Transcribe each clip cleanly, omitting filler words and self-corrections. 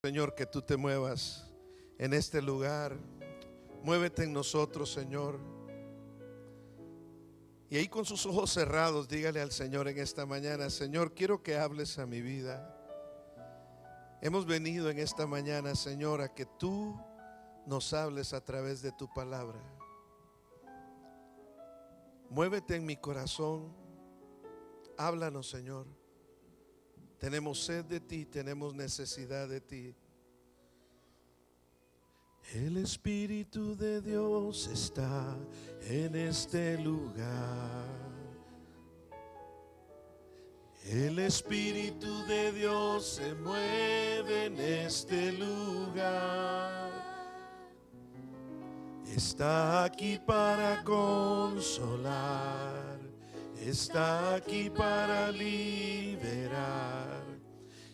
Señor, que tú te muevas en este lugar. Muévete en nosotros, Señor. Y ahí con sus ojos cerrados, dígale al Señor en esta mañana: Señor, quiero que hables a mi vida. Hemos venido en esta mañana, Señor, a que tú nos hables a través de tu palabra. Muévete en mi corazón. Háblanos, Señor. Tenemos sed de ti, tenemos necesidad de ti. El Espíritu de Dios está en este lugar. El Espíritu de Dios se mueve en este lugar. Está aquí para consolar. Está aquí para liberar.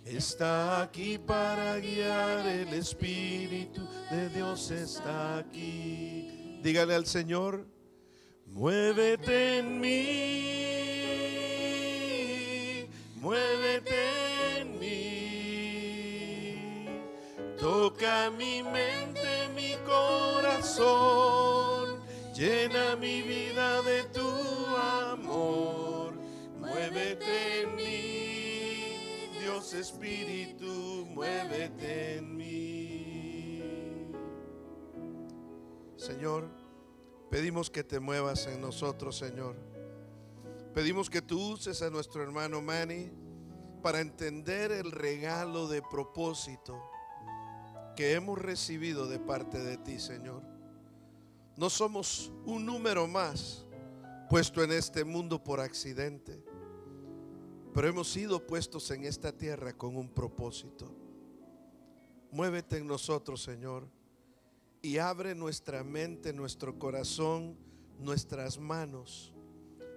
Está aquí para guiar. El Espíritu de Dios está aquí. Dígale al Señor: muévete en mí, muévete en mí. Toca mi mente, mi corazón. Llena mi vida de tu amor. Muévete en mí, Dios Espíritu, muévete en mí. Señor, pedimos que te muevas en nosotros, Señor. Pedimos que tú uses a nuestro hermano Manny para entender el regalo de propósito que hemos recibido de parte de ti, Señor. No somos un número más puesto en este mundo por accidente, pero hemos sido puestos en esta tierra con un propósito. Muévete en nosotros, Señor, y abre nuestra mente, nuestro corazón, nuestras manos,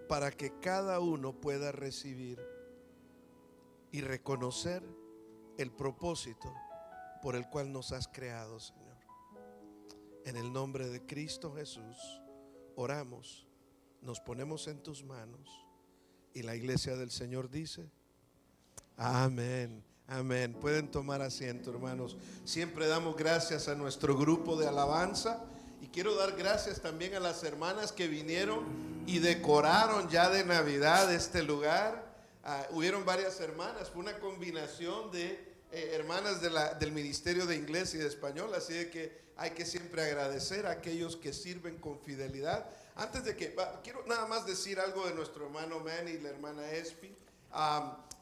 para que cada uno pueda recibir y reconocer el propósito por el cual nos has creado, Señor. En el nombre de Cristo Jesús oramos, nos ponemos en tus manos, y la iglesia del Señor dice: amén, amén. Pueden tomar asiento, hermanos. Siempre damos gracias a nuestro grupo de alabanza, y quiero dar gracias también a las hermanas que vinieron y decoraron ya de Navidad este lugar. Hubieron varias hermanas, fue una combinación de hermanas del Ministerio de Inglés y de Español, así de que hay que siempre agradecer a aquellos que sirven con fidelidad. Antes de que, quiero nada más decir algo de nuestro hermano Manny y la hermana Espi.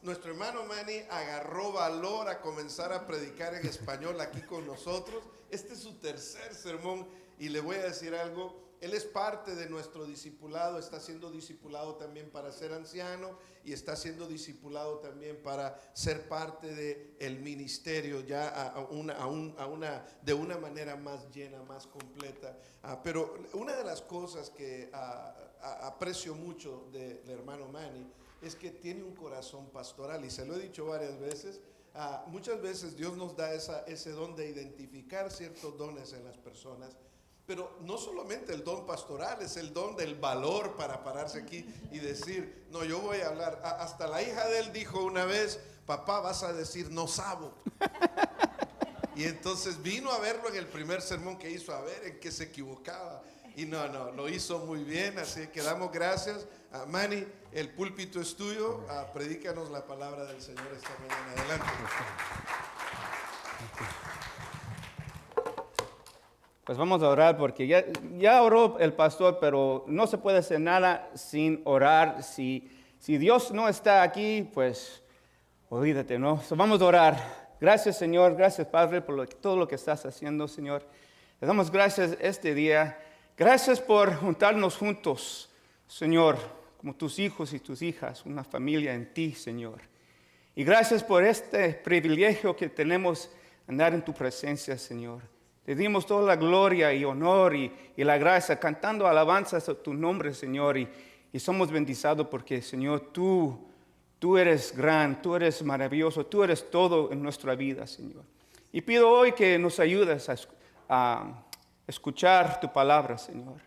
Nuestro hermano Manny agarró valor a comenzar a predicar en español aquí con nosotros. Este es su tercer sermón, y le voy a decir algo: él es parte de nuestro discipulado, está siendo discipulado también para ser anciano, y está siendo discipulado también para ser parte del ministerio ya de una manera más llena, más completa. Pero una de las cosas que aprecio mucho del hermano Manny es que tiene un corazón pastoral, y se lo he dicho varias veces. Muchas veces Dios nos da ese don de identificar ciertos dones en las personas, pero no solamente el don pastoral, es el don del valor para pararse aquí y decir: no, yo voy a hablar. Hasta la hija de él dijo una vez: papá, vas a decir no sabo. Y entonces vino a verlo en el primer sermón que hizo, a ver en qué se equivocaba. Y no, lo hizo muy bien, así que damos gracias. Manny, el púlpito es tuyo. Predícanos la palabra del Señor esta mañana. Adelante. Pues vamos a orar, porque ya oró el pastor, pero no se puede hacer nada sin orar. Si Dios no está aquí, pues olvídate, ¿no? Vamos a orar. Gracias, Señor, gracias, Padre, por todo lo que estás haciendo, Señor. Le damos gracias este día. Gracias por juntarnos juntos, Señor, como tus hijos y tus hijas, una familia en ti, Señor. Y gracias por este privilegio que tenemos andar en tu presencia, Señor. Te dimos toda la gloria y honor y la gracia, cantando alabanzas a tu nombre, Señor. Y somos bendecidos porque, Señor, tú eres gran, tú eres maravilloso, tú eres todo en nuestra vida, Señor. Y pido hoy que nos ayudes a escuchar tu palabra, Señor.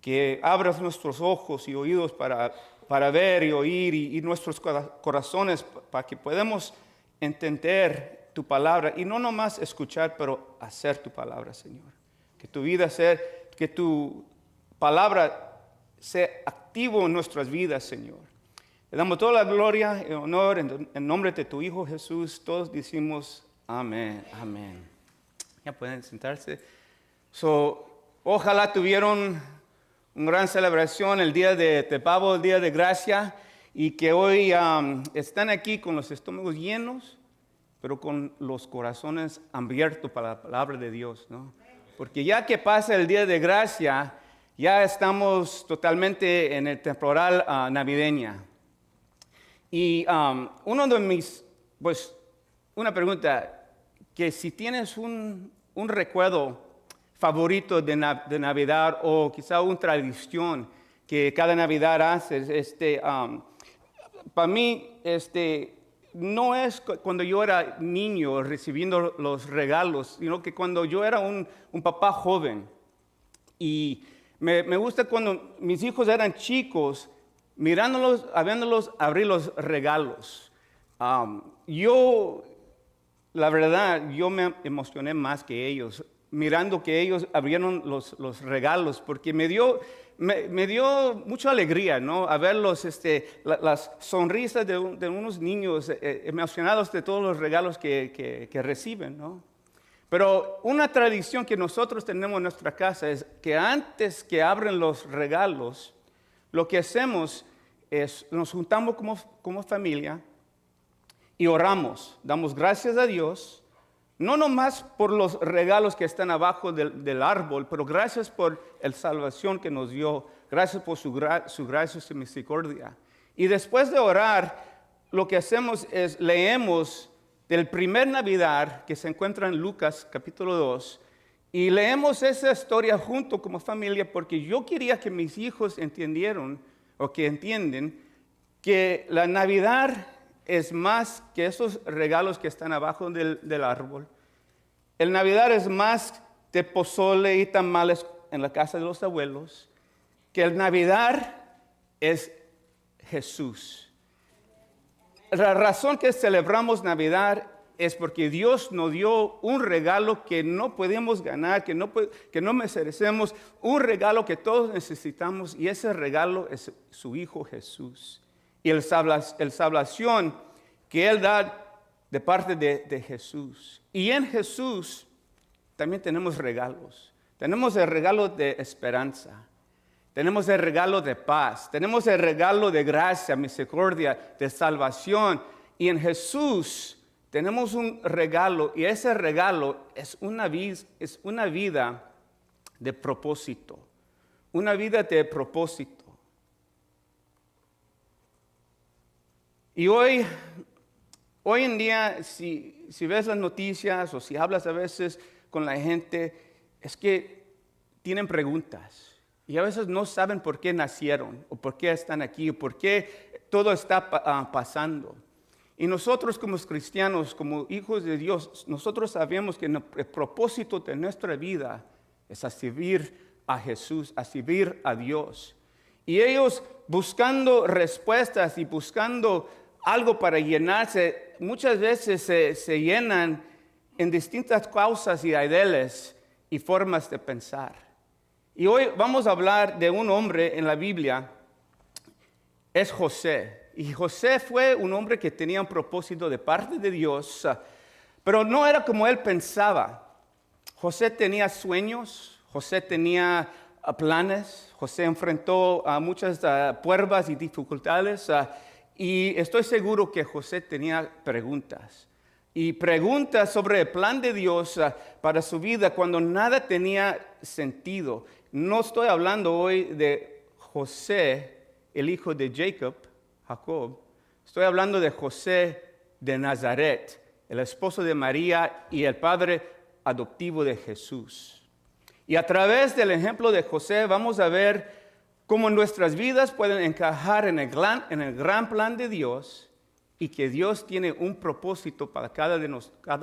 Que abras nuestros ojos y oídos para ver y oír, y nuestros corazones para que podamos entender tu palabra y no nomás escuchar, pero hacer tu palabra, Señor. Que tu vida sea, que tu palabra sea activo en nuestras vidas, Señor. Le damos toda la gloria y honor en nombre de tu Hijo Jesús. Todos decimos amén, amén. Ya pueden sentarse. Ojalá tuvieron una gran celebración el día de Pavo, el día de gracia, y que hoy están aquí con los estómagos llenos, pero con los corazones abiertos para la palabra de Dios, ¿no? Porque ya que pasa el día de gracia, ya estamos totalmente en el temporal navideña. Y uno de mis, pues, una pregunta, que si tienes un recuerdo favorito de Navidad o quizá una tradición que cada Navidad haces, para mí, no es cuando yo era niño recibiendo los regalos, sino que cuando yo era un papá joven. Y me gusta cuando mis hijos eran chicos, mirándolos, viéndolos abrir los regalos. La verdad, yo me emocioné más que ellos, mirando que ellos abrieron los regalos, porque me dio mucha alegría, ¿no? A ver las sonrisas de unos niños emocionados de todos los regalos que reciben, ¿no? Pero una tradición que nosotros tenemos en nuestra casa es que antes que abren los regalos, lo que hacemos es nos juntamos como familia y oramos, damos gracias a Dios, no nomás por los regalos que están abajo del árbol, pero gracias por la salvación que nos dio, gracias por su gracia y su misericordia. Y después de orar, lo que hacemos es leemos del primer Navidad que se encuentra en Lucas capítulo 2, y leemos esa historia junto como familia, porque yo quería que mis hijos entendieran, o que entienden, que la Navidad es más que esos regalos que están abajo del árbol. El Navidad es más de pozole y tamales en la casa de los abuelos, que el Navidad es Jesús. La razón que celebramos Navidad es porque Dios nos dio un regalo que no podemos ganar, que no merecemos, un regalo que todos necesitamos, y ese regalo es su Hijo Jesús. Y el salvación que Él da de parte de Jesús. Y en Jesús también tenemos regalos. Tenemos el regalo de esperanza. Tenemos el regalo de paz. Tenemos el regalo de gracia, misericordia, de salvación. Y en Jesús tenemos un regalo. Y ese regalo es una vida de propósito. Una vida de propósito. Y hoy en día, si ves las noticias o si hablas a veces con la gente, es que tienen preguntas. Y a veces no saben por qué nacieron, o por qué están aquí, o por qué todo está pasando. Y nosotros como cristianos, como hijos de Dios, nosotros sabemos que el propósito de nuestra vida es a servir a Jesús, a servir a Dios. Y ellos buscando respuestas y buscando algo para llenarse, muchas veces se llenan en distintas causas y ideales y formas de pensar. Y hoy vamos a hablar de un hombre en la Biblia, es José. Y José fue un hombre que tenía un propósito de parte de Dios, pero no era como él pensaba. José tenía sueños, José tenía planes, José enfrentó a muchas pruebas y dificultades, y estoy seguro que José tenía preguntas. Y preguntas sobre el plan de Dios para su vida cuando nada tenía sentido. No estoy hablando hoy de José, el hijo de Jacob. Estoy hablando de José de Nazaret, el esposo de María y el padre adoptivo de Jesús. Y a través del ejemplo de José vamos a ver cómo nuestras vidas pueden encajar en el gran plan de Dios, y que Dios tiene un propósito para cada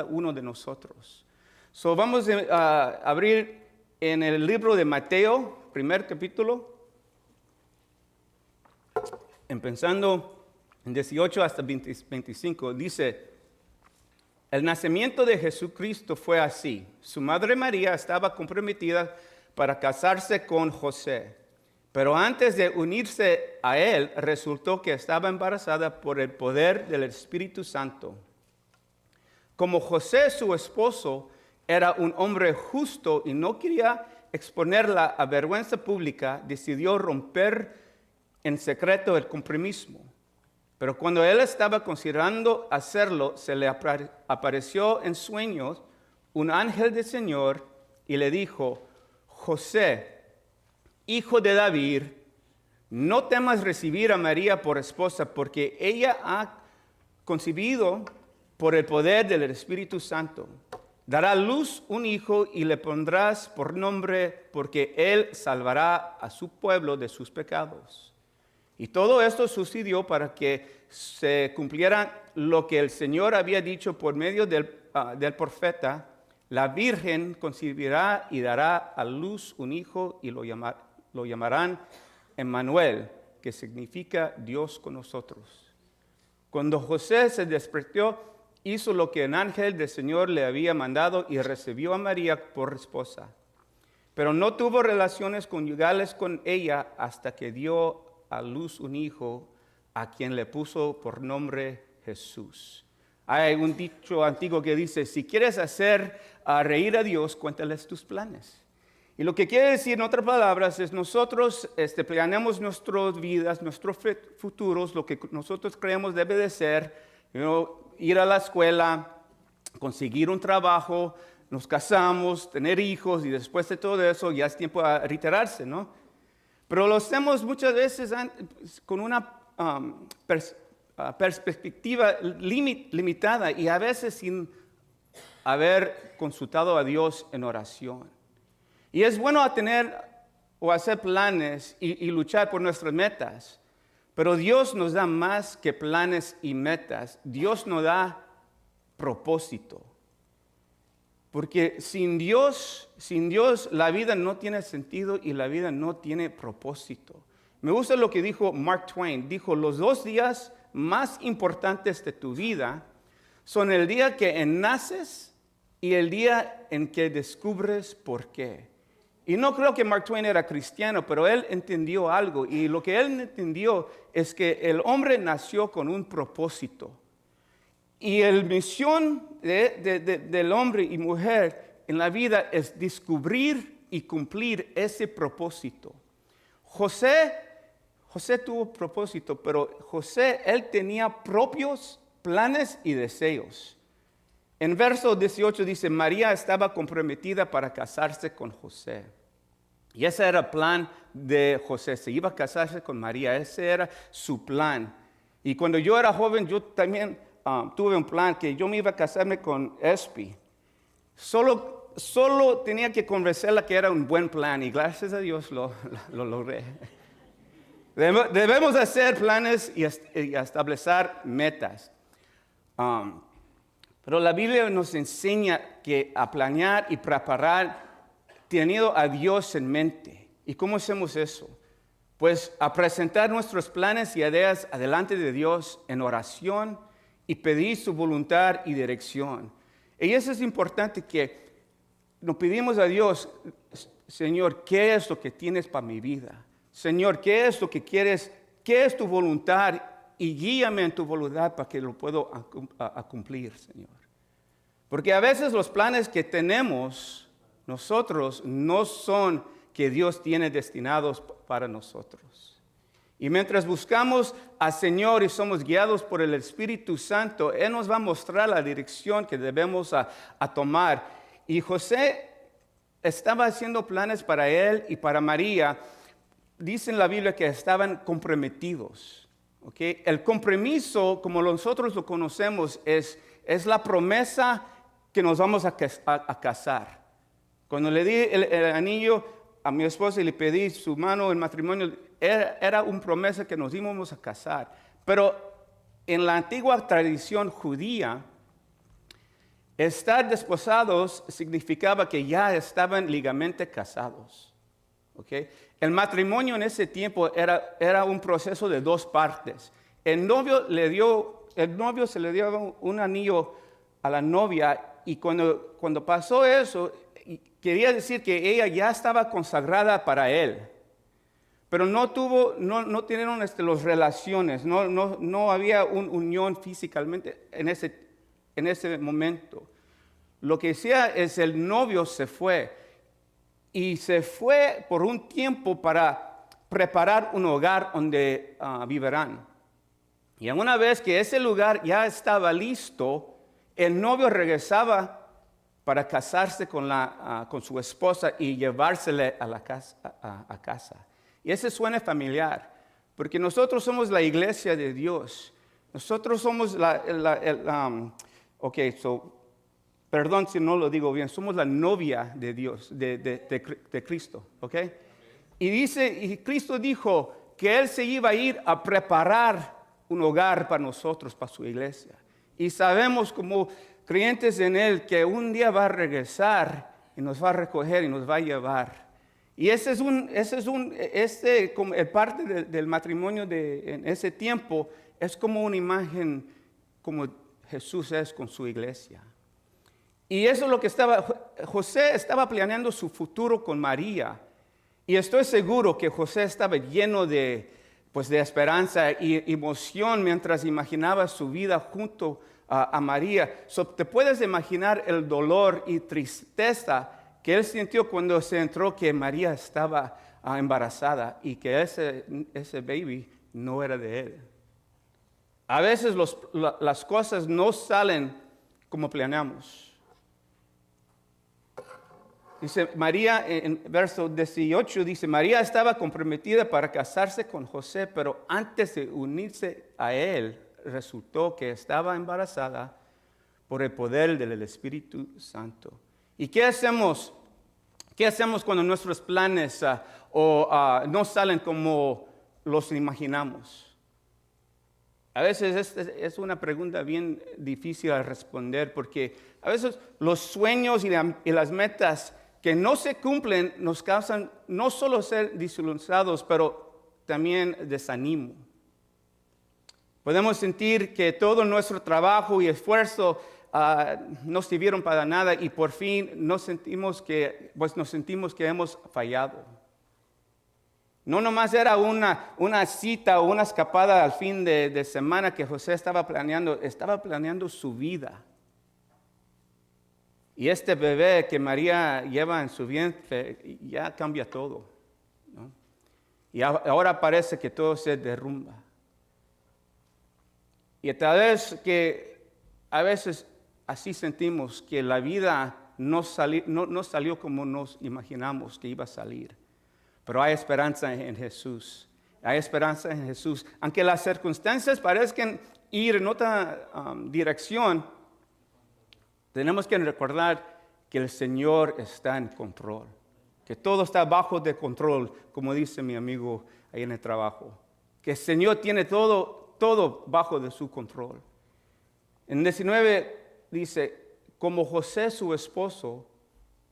uno de nosotros. Vamos a abrir en el libro de Mateo, primer capítulo, empezando en 18 hasta 25, dice: El nacimiento de Jesucristo fue así. Su madre María estaba comprometida para casarse con José. Pero antes de unirse a él, resultó que estaba embarazada por el poder del Espíritu Santo. Como José, su esposo, era un hombre justo y no quería exponerla a vergüenza pública, decidió romper en secreto el compromiso. Pero cuando él estaba considerando hacerlo, se le apareció en sueños un ángel del Señor y le dijo: José, hijo de David, no temas recibir a María por esposa, porque ella ha concebido por el poder del Espíritu Santo. Dará a luz un hijo y le pondrás por nombre, porque él salvará a su pueblo de sus pecados. Y todo esto sucedió para que se cumpliera lo que el Señor había dicho por medio del profeta: la virgen concebirá y dará a luz un hijo y lo llamarán Emmanuel, que significa Dios con nosotros. Cuando José se despertó, hizo lo que el ángel del Señor le había mandado y recibió a María por esposa. Pero no tuvo relaciones conyugales con ella hasta que dio a luz un hijo, a quien le puso por nombre Jesús. Hay un dicho antiguo que dice: si quieres hacer reír a Dios, cuéntales tus planes. Y lo que quiere decir, en otras palabras, es nosotros planeamos nuestras vidas, nuestros futuros, lo que nosotros creemos debe de ser, ir a la escuela, conseguir un trabajo, nos casamos, tener hijos, y después de todo eso ya es tiempo a retirarse, ¿no? Pero lo hacemos muchas veces con una perspectiva limitada y a veces sin haber consultado a Dios en oración. Y es bueno tener o hacer planes y luchar por nuestras metas, pero Dios nos da más que planes y metas. Dios nos da propósito. Porque sin Dios la vida no tiene sentido y la vida no tiene propósito. Me gusta lo que dijo Mark Twain. Dijo: los 2 días más importantes de tu vida son el día que naces y el día en que descubres por qué. Y no creo que Mark Twain era cristiano, pero él entendió algo. Y lo que él entendió es que el hombre nació con un propósito. Y la misión del hombre y mujer en la vida es descubrir y cumplir ese propósito. José tuvo propósito, pero José, él tenía propios planes y deseos. En verso 18 dice: María estaba comprometida para casarse con José. Y ese era el plan de José, se iba a casarse con María, ese era su plan. Y cuando yo era joven, yo también tuve un plan que yo me iba a casarme con Espi. Solo tenía que convencerla que era un buen plan y gracias a Dios lo logré. Debemos hacer planes y establecer metas. Pero la Biblia nos enseña que a planear y preparar teniendo a Dios en mente. ¿Y cómo hacemos eso? Pues a presentar nuestros planes y ideas delante de Dios en oración y pedir su voluntad y dirección. Y eso es importante, que nos pedimos a Dios: Señor, ¿qué es lo que tienes para mi vida? Señor, ¿qué es lo que quieres? ¿Qué es tu voluntad? Y guíame en tu voluntad para que lo pueda cumplir, Señor. Porque a veces los planes que tenemos nosotros no son que Dios tiene destinados para nosotros. Y mientras buscamos al Señor y somos guiados por el Espíritu Santo, Él nos va a mostrar la dirección que debemos a tomar. Y José estaba haciendo planes para él y para María. Dice en la Biblia que estaban comprometidos. ¿Okay? El compromiso, como nosotros lo conocemos, es la promesa que nos vamos a casar. Cuando le di el anillo a mi esposa y le pedí su mano en matrimonio, era una promesa que nos íbamos a casar. Pero en la antigua tradición judía, estar desposados significaba que ya estaban legalmente casados. ¿Okay? El matrimonio en ese tiempo era un proceso de 2 partes. El novio se le dio un anillo a la novia, y cuando pasó eso, quería decir que ella ya estaba consagrada para él. Pero no tuvieron las relaciones, no había una unión físicamente en ese momento. Lo que hacía es el novio se fue, y se fue por un tiempo para preparar un hogar donde vivirán. Y una vez que ese lugar ya estaba listo, el novio regresaba para casarse con su esposa y llevársela a casa. Y ese suena familiar, porque nosotros somos la iglesia de Dios. Nosotros somos perdón si no lo digo bien, somos la novia de Dios, de Cristo, ¿ok? Y Cristo dijo que Él se iba a ir a preparar un hogar para nosotros, para su iglesia. Y sabemos como creyentes en Él que un día va a regresar y nos va a recoger y nos va a llevar. Y ese es como el parte del matrimonio en ese tiempo, es como una imagen como Jesús es con su iglesia. Y eso es lo que José estaba planeando su futuro con María. Y estoy seguro que José estaba lleno de esperanza y emoción mientras imaginaba su vida junto a María. Te puedes imaginar el dolor y tristeza que él sintió cuando se enteró que María estaba embarazada y que ese baby no era de él. A veces las cosas no salen como planeamos. Dice María, en verso 18, dice, María estaba comprometida para casarse con José, pero antes de unirse a él, resultó que estaba embarazada por el poder del Espíritu Santo. ¿Y qué hacemos? ¿Qué hacemos cuando nuestros planes no salen como los imaginamos? A veces es una pregunta bien difícil de responder, porque a veces los sueños y las metas que no se cumplen nos causan no solo ser desilusionados, pero también desánimo. Podemos sentir que todo nuestro trabajo y esfuerzo no sirvieron para nada y por fin nos sentimos que hemos fallado. No nomás era una cita o una escapada al fin de semana que José estaba planeando su vida. Y este bebé que María lleva en su vientre ya cambia todo, ¿no? Y ahora parece que todo se derrumba. Y tal vez que a veces así sentimos que la vida no salió como nos imaginamos que iba a salir. Pero hay esperanza en Jesús. Hay esperanza en Jesús. Aunque las circunstancias parezcan ir en otra dirección, tenemos que recordar que el Señor está en control. Que todo está bajo de control, como dice mi amigo ahí en el trabajo. Que el Señor tiene todo bajo de su control. En 19 dice, como José su esposo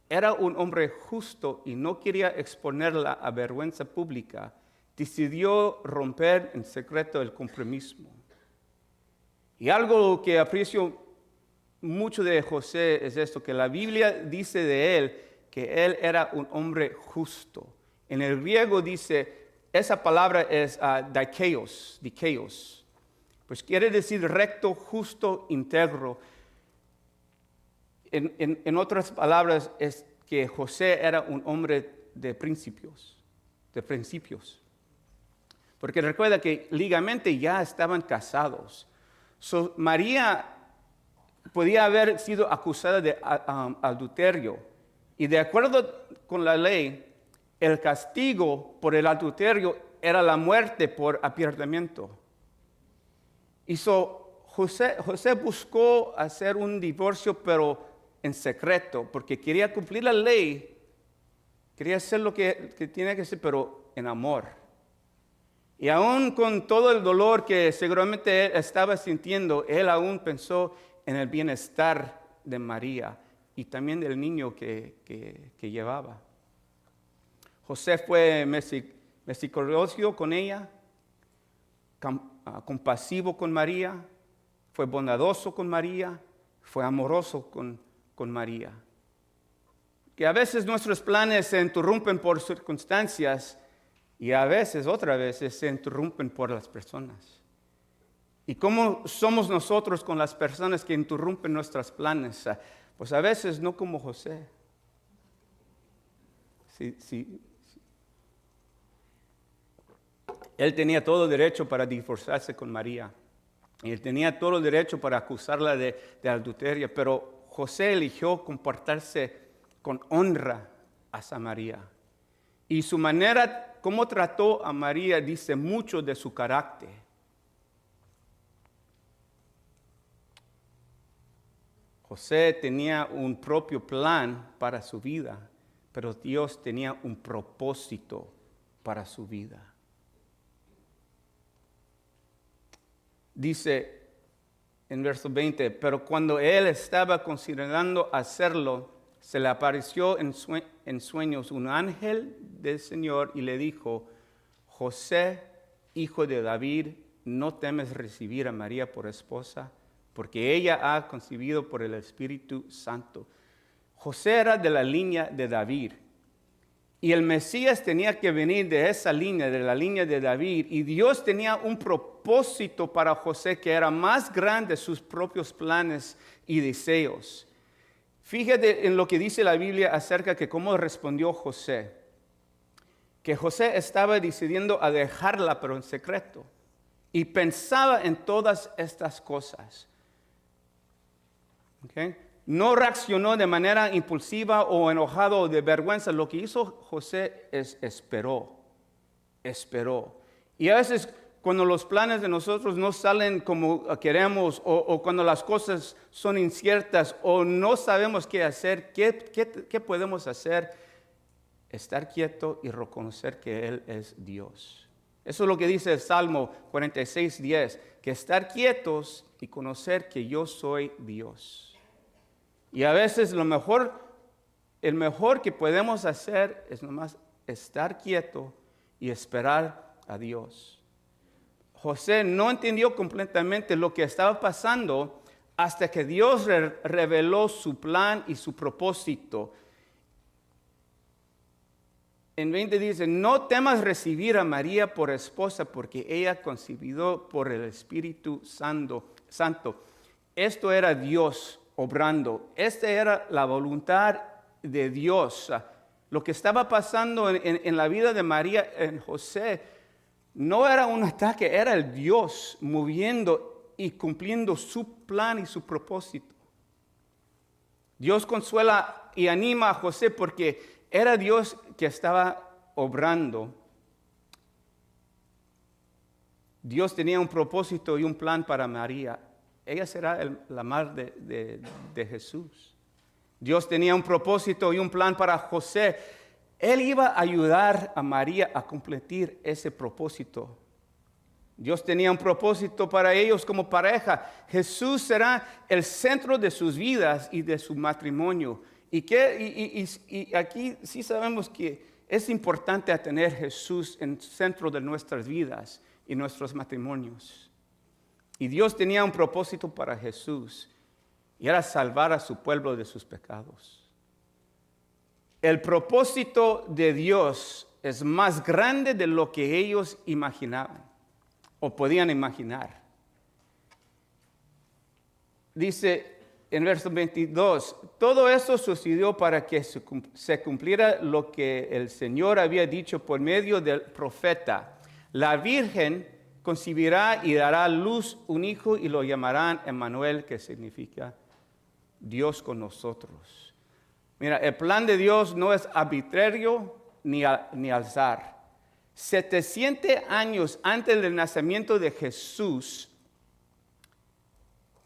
era un hombre justo y no quería exponerla a vergüenza pública, decidió romper en secreto el compromiso. Y algo que aprecio mucho de José es esto, que la Biblia dice de él que él era un hombre justo. En el griego dice, esa palabra es dikaios, pues quiere decir recto, justo, íntegro. En otras palabras, es que José era un hombre de principios. Porque recuerda que legalmente ya estaban casados. María podía haber sido acusada de adulterio. Y de acuerdo con la ley, el castigo por el adulterio era la muerte por apedreamiento. Y José buscó hacer un divorcio, pero en secreto, porque quería cumplir la ley, quería hacer lo que tenía que hacer, pero en amor. Y aún con todo el dolor que seguramente él estaba sintiendo, él aún pensó en el bienestar de María y también del niño que llevaba. José fue misericordioso con ella, compasivo con María, fue bondadoso con María, fue amoroso con María. Que a veces nuestros planes se interrumpen por circunstancias y a veces, otras veces, se interrumpen por las personas. ¿Y cómo somos nosotros con las personas que interrumpen nuestros planes? Pues a veces no como José. Sí. Él tenía todo derecho para divorciarse con María. Y él tenía todo derecho para acusarla de adulterio. Pero José eligió comportarse con honra hacia María. Y su manera, cómo trató a María, dice mucho de su carácter. José tenía un propio plan para su vida, pero Dios tenía un propósito para su vida. Dice en verso 20, pero cuando él estaba considerando hacerlo, se le apareció en sueños un ángel del Señor y le dijo, José, hijo de David, no temes recibir a María por esposa, porque ella ha concebido por el Espíritu Santo. José era de la línea de David. Y el Mesías tenía que venir de esa línea, de la línea de David. Y Dios tenía un propósito para José que era más grande de sus propios planes y deseos. Fíjate en lo que dice la Biblia acerca de cómo respondió José. Que José estaba decidiendo a dejarla, pero en secreto. Y pensaba en todas estas cosas. ¿Okay? No reaccionó de manera impulsiva o enojado o de vergüenza. Lo que hizo José es esperó. Y a veces cuando los planes de nosotros no salen como queremos o cuando las cosas son inciertas o no sabemos qué hacer, ¿qué podemos hacer? Estar quieto y reconocer que Él es Dios. Eso es lo que dice el Salmo 46:10, que estar quietos y conocer que yo soy Dios. Y a veces el mejor que podemos hacer es nomás estar quieto y esperar a Dios. José no entendió completamente lo que estaba pasando hasta que Dios reveló su plan y su propósito. En 20 dice, no temas recibir a María por esposa porque ella concibió por el Espíritu Santo. Esto era Dios obrando. Esta era la voluntad de Dios. Lo que estaba pasando en la vida de María, en José, no era un ataque, era el Dios moviendo y cumpliendo su plan y su propósito. Dios consuela y anima a José porque era Dios que estaba obrando. Dios tenía un propósito y un plan para María. Ella será la madre de Jesús. Dios tenía un propósito y un plan para José. Él iba a ayudar a María a cumplir ese propósito. Dios tenía un propósito para ellos como pareja. Jesús será el centro de sus vidas y de su matrimonio. Y aquí sí sabemos que es importante tener Jesús en el centro de nuestras vidas y nuestros matrimonios. Y Dios tenía un propósito para Jesús y era salvar a su pueblo de sus pecados. El propósito de Dios es más grande de lo que ellos imaginaban o podían imaginar. Dice en verso 22, todo eso sucedió para que se cumpliera lo que el Señor había dicho por medio del profeta. La Virgen concebirá y dará a luz un hijo y lo llamarán Emmanuel, que significa Dios con nosotros. Mira, el plan de Dios no es arbitrario ni azar. 700 años antes del nacimiento de Jesús,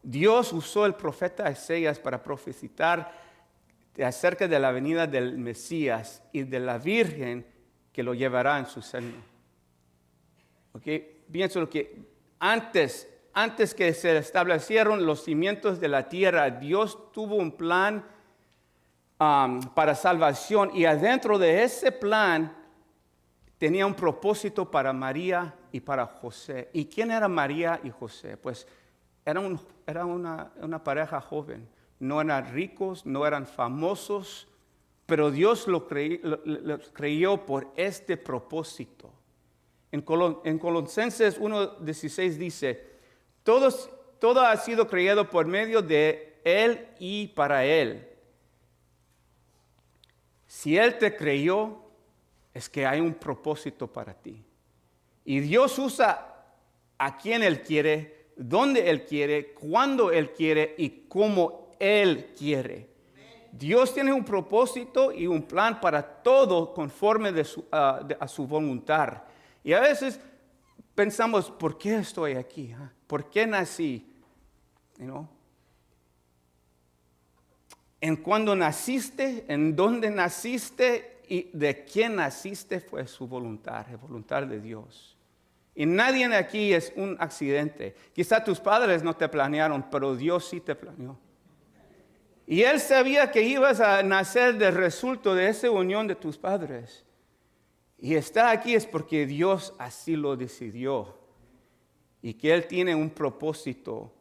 Dios usó el profeta Isaías para profetizar acerca de la venida del Mesías y de la Virgen que lo llevará en su seno. ¿Okay? Pienso que antes que se establecieron los cimientos de la tierra, Dios tuvo un plan para salvación y adentro de ese plan tenía un propósito para María y para José. ¿Y quién era María y José? Pues era una pareja joven. No eran ricos, no eran famosos, pero Dios lo creyó por este propósito. En Colosenses 1:16 dice, todo ha sido creado por medio de Él y para Él. Si Él te creyó, es que hay un propósito para ti. Y Dios usa a quien Él quiere, donde Él quiere, cuando Él quiere y cómo Él quiere. Dios tiene un propósito y un plan para todo conforme a su voluntad. Y a veces pensamos, ¿por qué estoy aquí? ¿Por qué nací? En cuando naciste, en dónde naciste y de quién naciste fue su voluntad, la voluntad de Dios. Y nadie aquí es un accidente. Quizá tus padres no te planearon, pero Dios sí te planeó. Y Él sabía que ibas a nacer del resultado de esa unión de tus padres. Y estar aquí es porque Dios así lo decidió. Y que Él tiene un propósito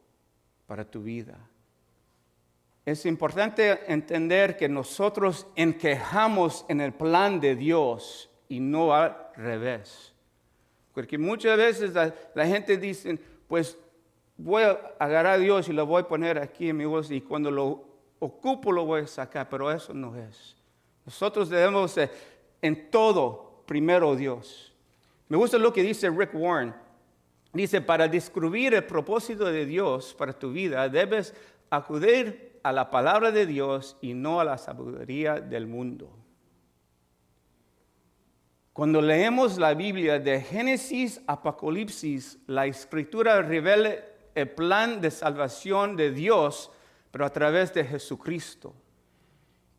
para tu vida. Es importante entender que nosotros encajamos en el plan de Dios y no al revés. Porque muchas veces la gente dice, pues voy a agarrar a Dios y lo voy a poner aquí en mi bolsa y cuando lo ocupo lo voy a sacar, pero eso no es. Nosotros debemos en todo primero Dios. Me gusta lo que dice Rick Warren. Dice, para descubrir el propósito de Dios para tu vida, debes acudir a la palabra de Dios y no a la sabiduría del mundo. Cuando leemos la Biblia de Génesis a Apocalipsis, la Escritura revela el plan de salvación de Dios, pero a través de Jesucristo.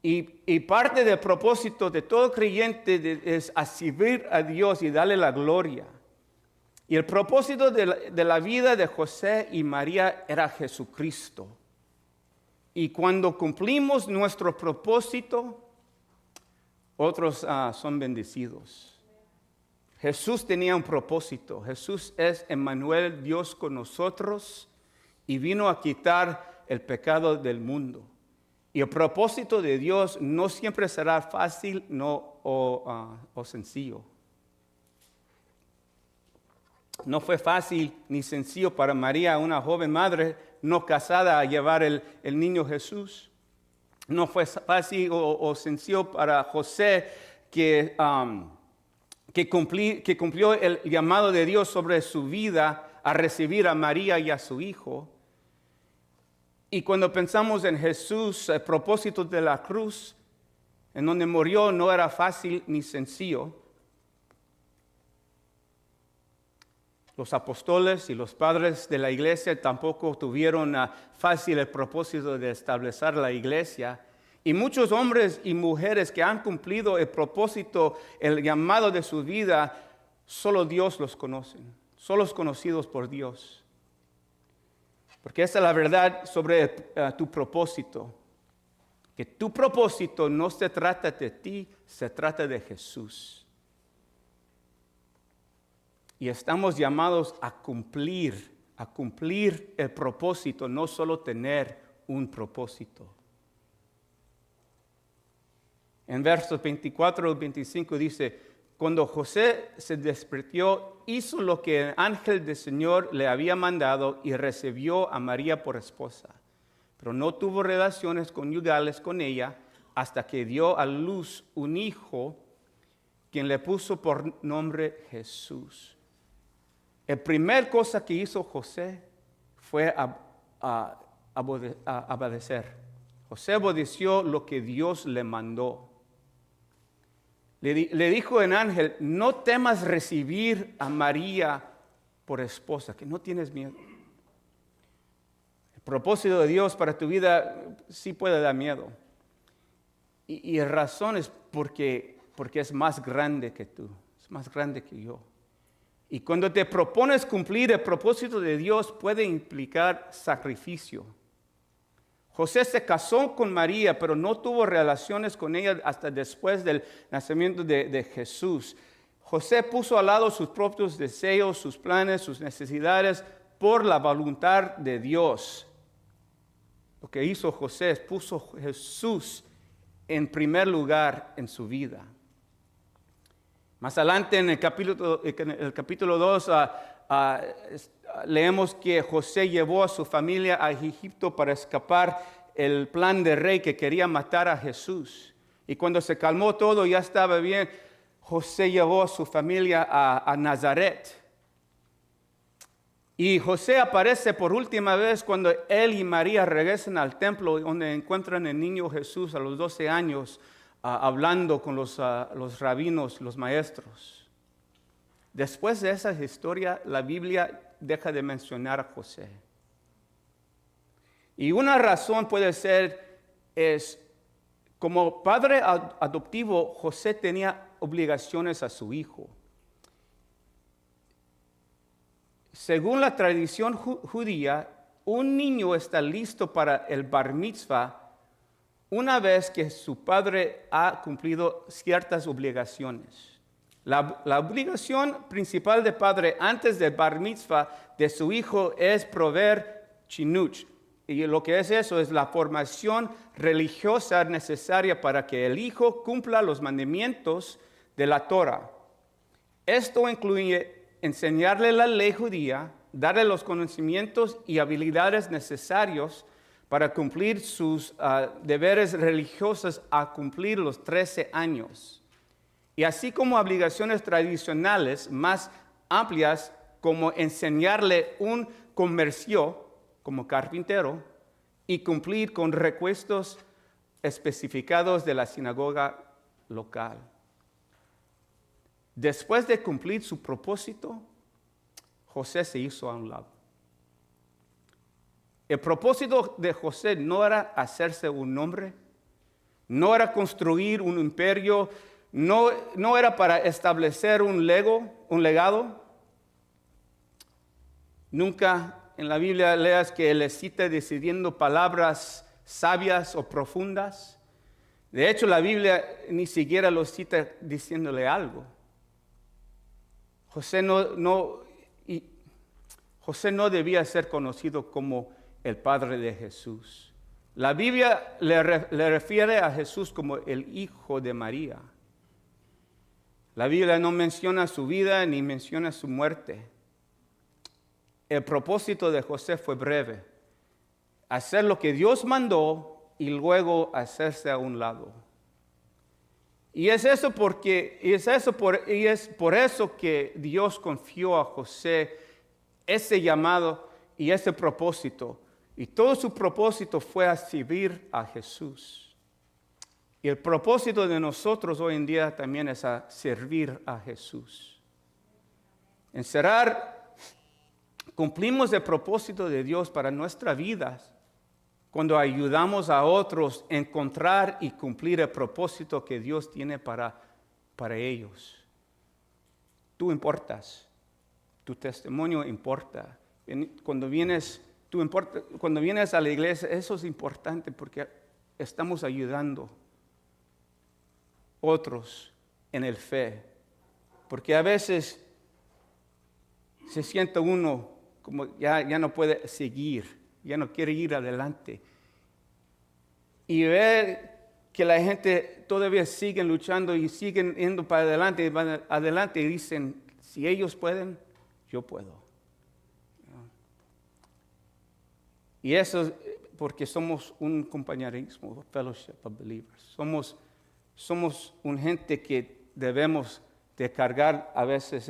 Y parte del propósito de todo creyente es servir a Dios y darle la gloria. Y el propósito de la vida de José y María era Jesucristo. Y cuando cumplimos nuestro propósito, otros son bendecidos. Jesús tenía un propósito. Jesús es Emmanuel, Dios con nosotros, y vino a quitar el pecado del mundo. Y el propósito de Dios no siempre será fácil o sencillo. No fue fácil ni sencillo para María, una joven madre no casada, a llevar el niño Jesús. No fue fácil o sencillo para José que cumplió el llamado de Dios sobre su vida a recibir a María y a su hijo. Y cuando pensamos en Jesús, el propósito de la cruz, en donde murió, no era fácil ni sencillo. Los apóstoles y los padres de la iglesia tampoco tuvieron fácil el propósito de establecer la iglesia. Y muchos hombres y mujeres que han cumplido el propósito, el llamado de su vida, solo Dios los conoce, solo los conocidos por Dios. Porque esa es la verdad sobre tu propósito. Que tu propósito no se trata de ti, se trata de Jesús. Y estamos llamados a cumplir el propósito, no solo tener un propósito. En versos 24 y 25 dice, cuando José se despertó, hizo lo que el ángel del Señor le había mandado y recibió a María por esposa. Pero no tuvo relaciones conyugales con ella hasta que dio a luz un hijo, quien le puso por nombre Jesús. La primera cosa que hizo José fue obedecer. José obedeció lo que Dios le mandó. Le dijo el ángel, no temas recibir a María por esposa, que no tienes miedo. El propósito de Dios para tu vida sí puede dar miedo. Y la razón es porque es más grande que tú, es más grande que yo. Y cuando te propones cumplir el propósito de Dios puede implicar sacrificio. José se casó con María, pero no tuvo relaciones con ella hasta después del nacimiento de Jesús. José puso al lado sus propios deseos, sus planes, sus necesidades por la voluntad de Dios. Lo que hizo José es puso a Jesús en primer lugar en su vida. Más adelante en el capítulo 2 leemos que José llevó a su familia a Egipto para escapar el plan del rey que quería matar a Jesús. Y cuando se calmó todo, ya estaba bien, José llevó a su familia a Nazaret. Y José aparece por última vez cuando él y María regresan al templo donde encuentran el niño Jesús a los 12 años hablando con los rabinos, los maestros. Después de esa historia, la Biblia deja de mencionar a José. Y una razón puede ser, como padre adoptivo, José tenía obligaciones a su hijo. Según la tradición judía, un niño está listo para el bar mitzvah una vez que su padre ha cumplido ciertas obligaciones. La obligación principal del padre antes del bar mitzvah de su hijo es proveer chinuch. Y lo que es eso es la formación religiosa necesaria para que el hijo cumpla los mandamientos de la Torah. Esto incluye enseñarle la ley judía, darle los conocimientos y habilidades necesarios para cumplir sus deberes religiosos a cumplir los 13 años. Y así como obligaciones tradicionales más amplias como enseñarle un comercio como carpintero y cumplir con requisitos especificados de la sinagoga local. Después de cumplir su propósito, José se hizo a un lado. El propósito de José no era hacerse un nombre, no era construir un imperio, no era para establecer un legado. Nunca en la Biblia leas que él cita decidiendo palabras sabias o profundas. De hecho, la Biblia ni siquiera lo cita diciéndole algo. José no debía ser conocido como el padre de Jesús. La Biblia le refiere a Jesús como el hijo de María. La Biblia no menciona su vida ni menciona su muerte. El propósito de José fue breve: hacer lo que Dios mandó y luego hacerse a un lado. Y es por eso que Dios confió a José ese llamado y ese propósito. Y todo su propósito fue a servir a Jesús. Y el propósito de nosotros hoy en día también es a servir a Jesús. En cerrar, cumplimos el propósito de Dios para nuestras vidas cuando ayudamos a otros a encontrar y cumplir el propósito que Dios tiene para ellos. Tú importas, tu testimonio importa. Cuando vienes a la iglesia, eso es importante porque estamos ayudando a otros en el fe. Porque a veces se siente uno como ya no puede seguir, ya no quiere ir adelante. Y ver que la gente todavía sigue luchando y siguen yendo para adelante y van adelante y dicen, si ellos pueden, yo puedo. Y eso es porque somos un compañerismo, fellowship of believers. Somos un gente que debemos de cargar a veces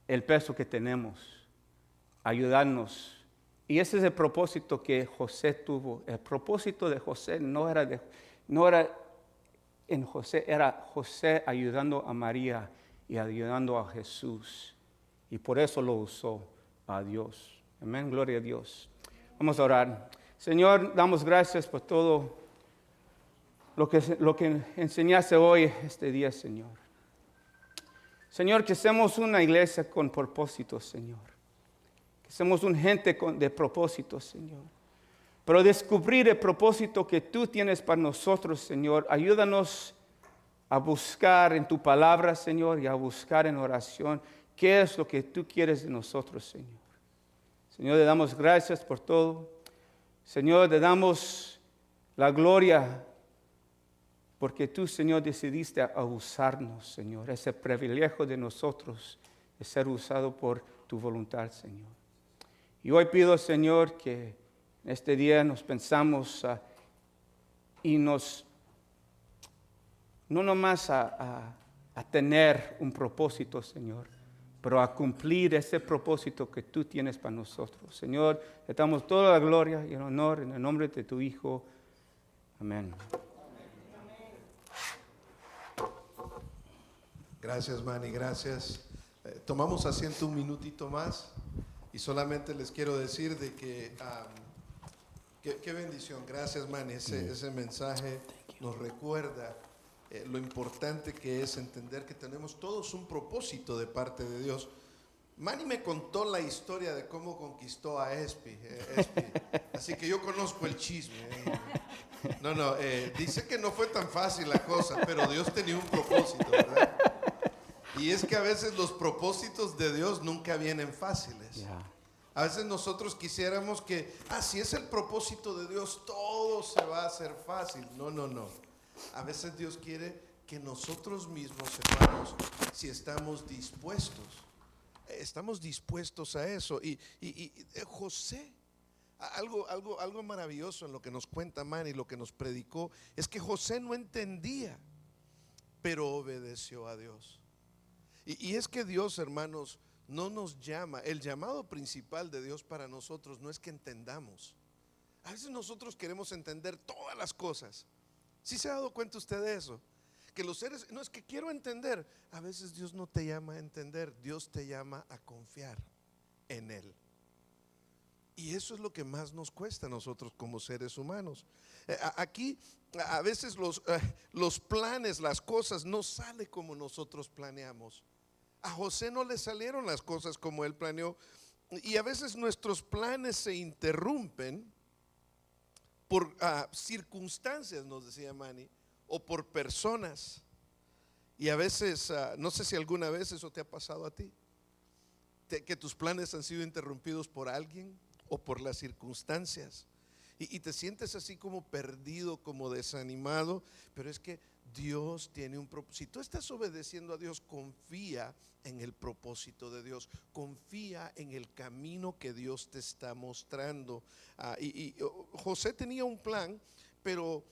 el peso que tenemos, ayudarnos. Y ese es el propósito que José tuvo. El propósito de José no era en José, era José ayudando a María y ayudando a Jesús. Y por eso lo usó a Dios. Amén, gloria a Dios. Vamos a orar. Señor, damos gracias por todo lo que enseñaste hoy, este día, Señor. Señor, que seamos una iglesia con propósito, Señor. Que seamos una gente de propósito, Señor. Pero descubrir el propósito que tú tienes para nosotros, Señor, ayúdanos a buscar en tu palabra, Señor, y a buscar en oración qué es lo que tú quieres de nosotros, Señor. Señor, le damos gracias por todo. Señor, le damos la gloria porque tú, Señor, decidiste a usarnos, Señor. Ese privilegio de nosotros de ser usado por tu voluntad, Señor. Y hoy pido, Señor, que en este día nos pensamos y nos, no nomás a tener un propósito, Señor, pero a cumplir ese propósito que tú tienes para nosotros. Señor, le damos toda la gloria y el honor en el nombre de tu Hijo. Amén. Gracias, Manny, gracias. Tomamos asiento un minutito más y solamente les quiero decir de que qué bendición. Gracias, Manny. Ese mensaje nos recuerda lo importante que es entender que tenemos todos un propósito de parte de Dios. Manny me contó la historia de cómo conquistó a Espi, así que yo conozco el chisme. Dice que no fue tan fácil la cosa, pero Dios tenía un propósito, ¿verdad? Y es que a veces los propósitos de Dios nunca vienen fáciles. Yeah. A veces nosotros quisiéramos que, si es el propósito de Dios, todo se va a hacer fácil. No. A veces Dios quiere que nosotros mismos sepamos si estamos dispuestos. Estamos dispuestos a eso. Y José, algo maravilloso en lo que nos cuenta Manny, lo que nos predicó, es que José no entendía, pero obedeció a Dios. Y es que Dios, hermanos, no nos llama. El llamado principal de Dios para nosotros no es que entendamos. A veces nosotros queremos entender todas las cosas. ¿Sí se ha dado cuenta usted de eso? Que los seres, no es que quiero entender. A veces Dios no te llama a entender, Dios te llama a confiar en Él. Y eso es lo que más nos cuesta a nosotros como seres humanos. Aquí a veces los planes, las cosas no salen como nosotros planeamos. A José no le salieron las cosas como él planeó. Y a veces nuestros planes se interrumpen por circunstancias, nos decía Manny, o por personas. Y a veces, no sé si alguna vez eso te ha pasado a ti, que tus planes han sido interrumpidos por alguien o por las circunstancias. Y te sientes así como perdido, como desanimado, pero es que Dios tiene un propósito. Si tú estás obedeciendo a Dios, confía en el propósito de Dios, confía en el camino que Dios te está mostrando. José tenía un plan, pero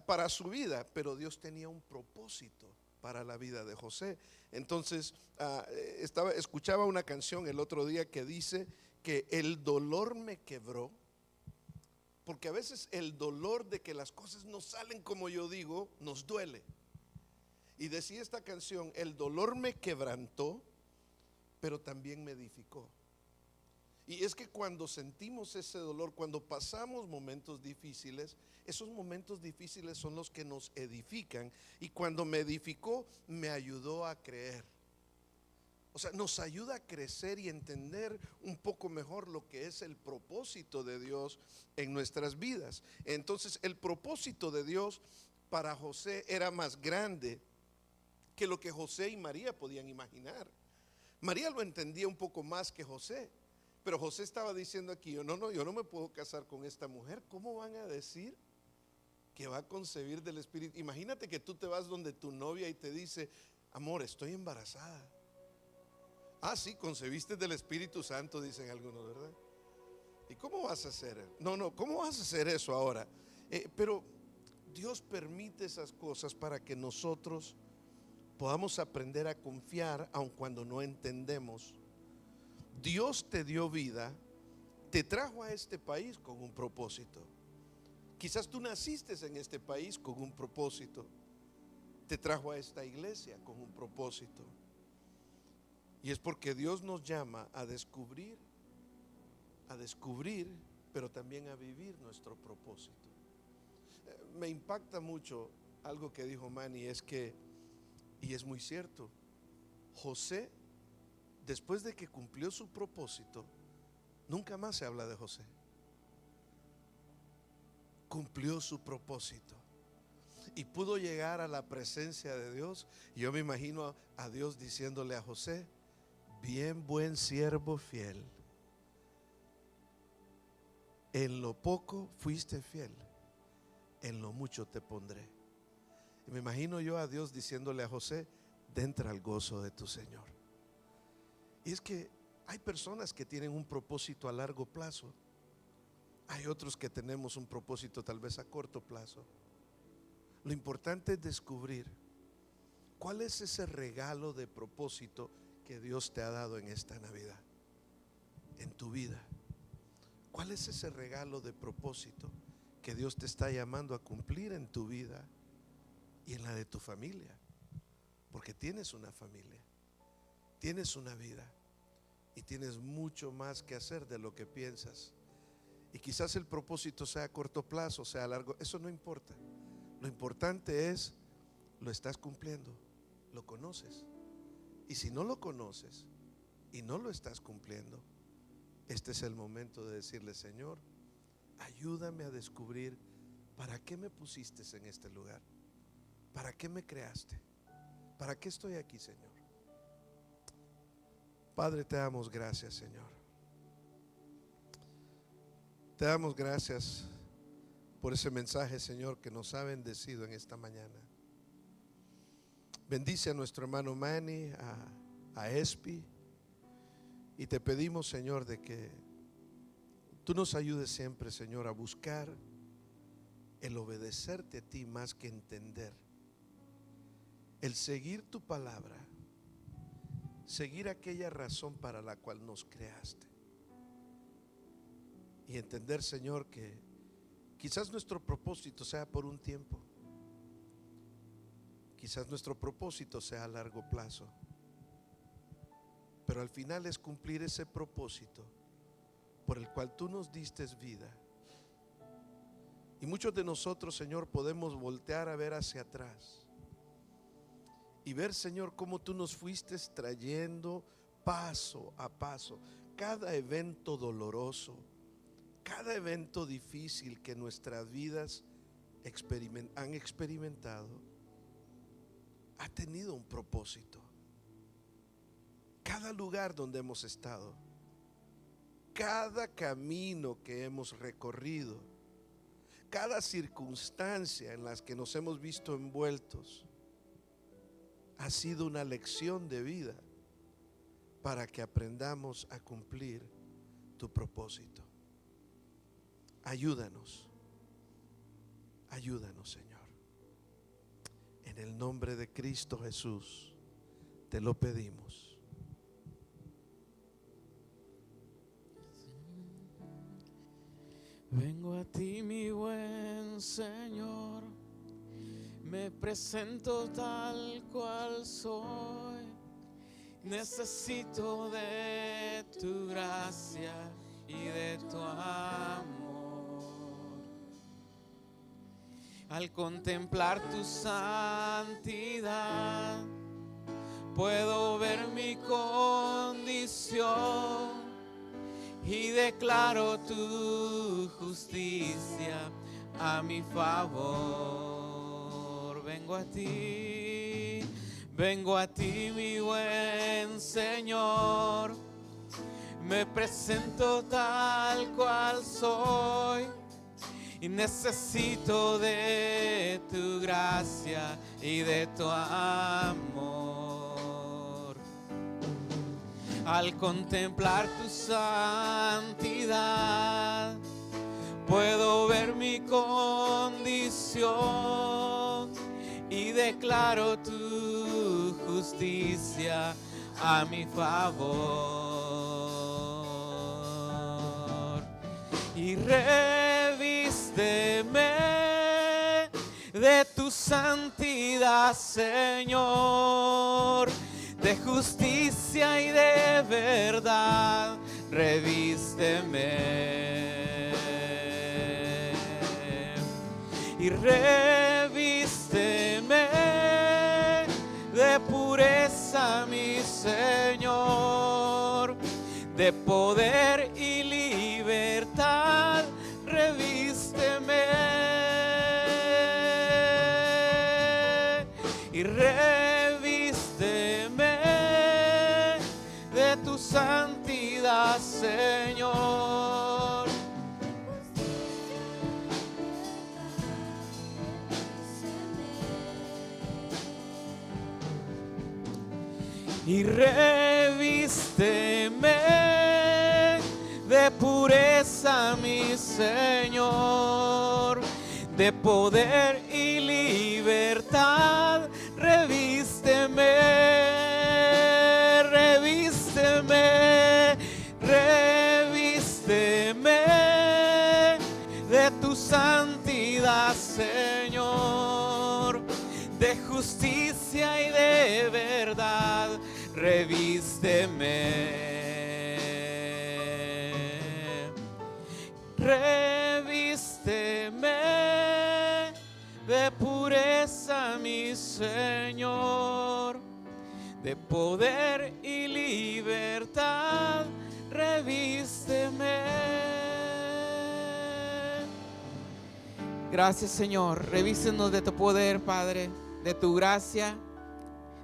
para su vida, pero Dios tenía un propósito para la vida de José. Entonces, escuchaba una canción el otro día que dice que el dolor me quebró. Porque a veces el dolor de que las cosas no salen como yo digo, nos duele. Y decía esta canción, el dolor me quebrantó, pero también me edificó. Y es que cuando sentimos ese dolor, cuando pasamos momentos difíciles, esos momentos difíciles son los que nos edifican. Y cuando me edificó, me ayudó a creer. O sea, nos ayuda a crecer y entender un poco mejor lo que es el propósito de Dios en nuestras vidas. Entonces, el propósito de Dios para José era más grande que lo que José y María podían imaginar. María lo entendía un poco más que José, pero José estaba diciendo aquí, yo no me puedo casar con esta mujer. ¿Cómo van a decir que va a concebir del Espíritu? Imagínate que tú te vas donde tu novia y te dice, amor, estoy embarazada. Sí, concebiste del Espíritu Santo, dicen algunos, ¿verdad? ¿Y cómo vas a hacer? ¿Cómo vas a hacer eso ahora? Pero Dios permite esas cosas para que nosotros podamos aprender a confiar aun cuando no entendemos. Dios te dio vida, te trajo a este país con un propósito. Quizás tú naciste en este país con un propósito. Te trajo a esta iglesia con un propósito. Y es porque Dios nos llama a descubrir, pero también a vivir nuestro propósito. Me impacta mucho algo que dijo Manny, es que, y es muy cierto, José, después de que cumplió su propósito, nunca más se habla de José. Cumplió su propósito y pudo llegar a la presencia de Dios. Y yo me imagino a Dios diciéndole a José, bien buen siervo fiel, en lo poco fuiste fiel, en lo mucho te pondré. Y me imagino yo a Dios diciéndole a José: entra al gozo de tu Señor. Y es que hay personas que tienen un propósito a largo plazo. Hay otros que tenemos un propósito tal vez a corto plazo. Lo importante es descubrir cuál es ese regalo de propósito que Dios te ha dado en esta Navidad, en tu vida. ¿Cuál es ese regalo de propósito que Dios te está llamando a cumplir en tu vida y en la de tu familia? Porque tienes una familia, tienes una vida y tienes mucho más que hacer de lo que piensas. Y quizás el propósito sea a corto plazo, sea a largo, eso no importa. Lo importante es, lo estás cumpliendo, lo conoces. Y si no lo conoces y no lo estás cumpliendo, este es el momento de decirle: Señor, ayúdame a descubrir para qué me pusiste en este lugar, para qué me creaste, para qué estoy aquí, Señor. Padre, te damos gracias, Señor. Te damos gracias por ese mensaje, Señor, que nos ha bendecido en esta mañana. Bendice a nuestro hermano Manny, a Espi, y te pedimos, Señor, de que tú nos ayudes siempre, Señor, a buscar el obedecerte a ti más que entender, el seguir tu palabra, seguir aquella razón para la cual nos creaste, y entender, Señor, que quizás nuestro propósito sea por un tiempo, quizás nuestro propósito sea a largo plazo, pero al final es cumplir ese propósito por el cual tú nos diste vida. Y muchos de nosotros, Señor, podemos voltear a ver hacia atrás y ver, Señor, cómo tú nos fuiste trayendo paso a paso. Cada evento doloroso, cada evento difícil que nuestras vidas han experimentado, ha tenido un propósito. Cada lugar donde hemos estado, cada camino que hemos recorrido, cada circunstancia en las que nos hemos visto envueltos, ha sido una lección de vida para que aprendamos a cumplir tu propósito. Ayúdanos, ayúdanos, Señor. En el nombre de Cristo Jesús te lo pedimos. Vengo a ti, mi buen Señor, me presento tal cual soy. Necesito de tu gracia y de tu amor. Al contemplar tu santidad, puedo ver mi condición y declaro tu justicia a mi favor. Vengo a ti, mi buen Señor, me presento tal cual soy y necesito de tu gracia y de tu amor. Al contemplar tu santidad, puedo ver mi condición y declaro tu justicia a mi favor. Y revísteme de tu santidad, Señor, de justicia y de verdad, revísteme. Y revísteme de pureza, mi Señor, de poder y libertad, revísteme. Y revísteme de tu santidad, Señor. y revísteme de pureza, mi Señor, de poder y libertad. Revísteme, revísteme, revísteme de tu santidad, Señor, de justicia y de verdad. Revísteme, revísteme de pureza, mi Señor, de poder y libertad. Revísteme. Gracias, Señor. Revístenos de tu poder, Padre, de tu gracia,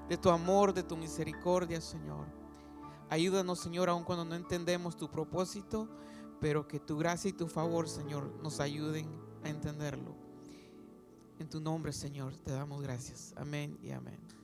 de tu amor, de tu misericordia, Señor. Ayúdanos, Señor, aun cuando no entendemos tu propósito, pero que tu gracia y tu favor, Señor, nos ayuden a entenderlo. En tu nombre, Señor, te damos gracias. Amén y amén.